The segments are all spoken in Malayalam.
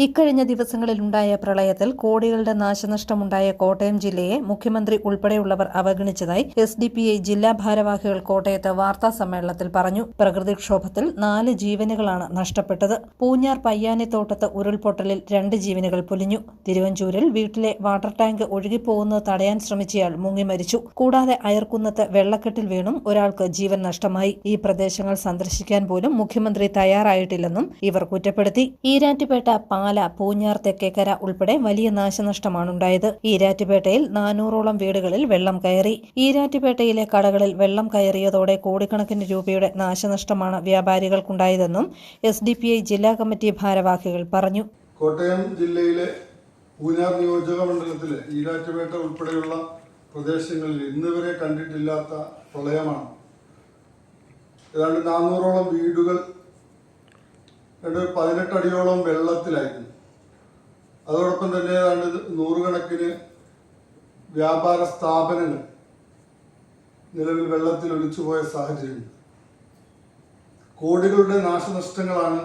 ഇക്കഴിഞ്ഞ ദിവസങ്ങളിലുണ്ടായ പ്രളയത്തിൽ കോടികളുടെ നാശനഷ്ടമുണ്ടായ കോട്ടയം ജില്ലയെ മുഖ്യമന്ത്രി ഉൾപ്പെടെയുള്ളവർ അവഗണിച്ചതായി SDPI ജില്ലാ ഭാരവാഹികൾ കോട്ടയത്ത് വാർത്താസമ്മേളനത്തിൽ പറഞ്ഞു. പ്രകൃതിക്ഷോഭത്തിൽ 4 ജീവനുകളാണ് നഷ്ടപ്പെട്ടത്. പൂഞ്ഞാർ പയ്യാനിത്തോട്ടത്ത് ഉരുൾപൊട്ടലിൽ 2 ജീവനുകൾ പൊലിഞ്ഞു. തിരുവഞ്ചൂരിൽ വീട്ടിലെ വാട്ടർ ടാങ്ക് ഒഴുകിപ്പോകുന്നത് തടയാൻ ശ്രമിച്ചയാൾ മുങ്ങി മരിച്ചു. കൂടാതെ അയർക്കുന്നത്ത് വെള്ളക്കെട്ടിൽ വീണും ഒരാൾക്ക് ജീവൻ നഷ്ടമായി. ഈ പ്രദേശങ്ങൾ സന്ദർശിക്കാൻ പോലും മുഖ്യമന്ത്രി തയ്യാറായിട്ടില്ലെന്നും ഇവർ കുറ്റപ്പെടുത്തി. ഈരാറ്റുപേട്ട പാല, പൂഞ്ഞാർ, തെക്കേക്കര ഉൾപ്പെടെ വലിയ നാശനഷ്ടമാണുണ്ടായത്. ഈരാറ്റുപേട്ടയിൽ 400ഓളം വീടുകളിൽ വെള്ളം കയറി. ഈരാറ്റുപേട്ടയിലെ കടകളിൽ വെള്ളം കയറിയതോടെ കോടിക്കണക്കിന് രൂപയുടെ നാശനഷ്ടമാണ് വ്യാപാരികൾക്കുണ്ടായതെന്നും SDPI ജില്ലാ കമ്മിറ്റി ഭാരവാഹികൾ പറഞ്ഞു. കോട്ടയം ജില്ലയിലെ പൂഞ്ഞാർ നിയോജക മണ്ഡലത്തിലെ ഈരാറ്റുപേട്ട ഉൾപ്പെടെയുള്ള പ്രദേശങ്ങളിൽ ഇന്നുവരെ കണ്ടിട്ടില്ലാത്ത പ്രളയമാണ്. ഏതാണ്ട് 400ഓളം വീടുകൾ 18 അടിയോളം വെള്ളത്തിലായിരുന്നു. അതോടൊപ്പം തന്നെ ഏതാണ്ട് 100 കണക്കിന് വ്യാപാര സ്ഥാപനങ്ങൾ നിലവിൽ വെള്ളത്തിൽ ഒലിച്ചുപോയ സാഹചര്യം. കോടികളുടെ നാശനഷ്ടങ്ങളാണ്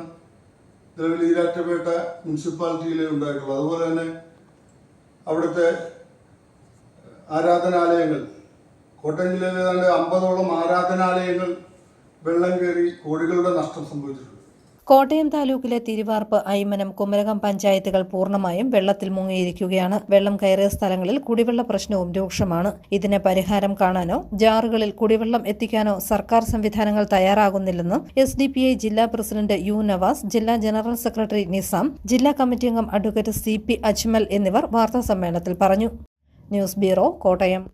നിലവിൽ ഈരാറ്റുപേട്ട മുനിസിപ്പാലിറ്റിയിൽ ഉണ്ടായിട്ടുള്ളത്. അതുപോലെ തന്നെ അവിടുത്തെ ആരാധനാലയങ്ങൾ, കോട്ടയം ജില്ലയിൽ ഏതാണ്ട് 50ഓളം ആരാധനാലയങ്ങൾ വെള്ളം കയറി കോടികളുടെ നഷ്ടം സംഭവിച്ചിട്ടുണ്ട്. കോട്ടയം താലൂക്കിലെ തിരുവാർപ്പ്, ഐമനം, കുമരകം പഞ്ചായത്തുകൾ പൂർണ്ണമായും വെള്ളത്തിൽ മുങ്ങിയിരിക്കുകയാണ്. വെള്ളം കയറിയ സ്ഥലങ്ങളിൽ കുടിവെള്ള പ്രശ്നവും രൂക്ഷമാണ്. ഇതിന് പരിഹാരം കാണാനോ ജാറുകളിൽ കുടിവെള്ളം എത്തിക്കാനോ സർക്കാർ സംവിധാനങ്ങൾ തയ്യാറാകുന്നില്ലെന്ന് SDPI ജില്ലാ പ്രസിഡന്റ് U നവാസ്, ജില്ലാ ജനറൽ സെക്രട്ടറി നിസാം, ജില്ലാ കമ്മിറ്റി അംഗം അഡ്വക്കേറ്റ് CP അജ്മൽ എന്നിവർ വാർത്താസമ്മേളനത്തിൽ പറഞ്ഞു. News bureau, Kottayam.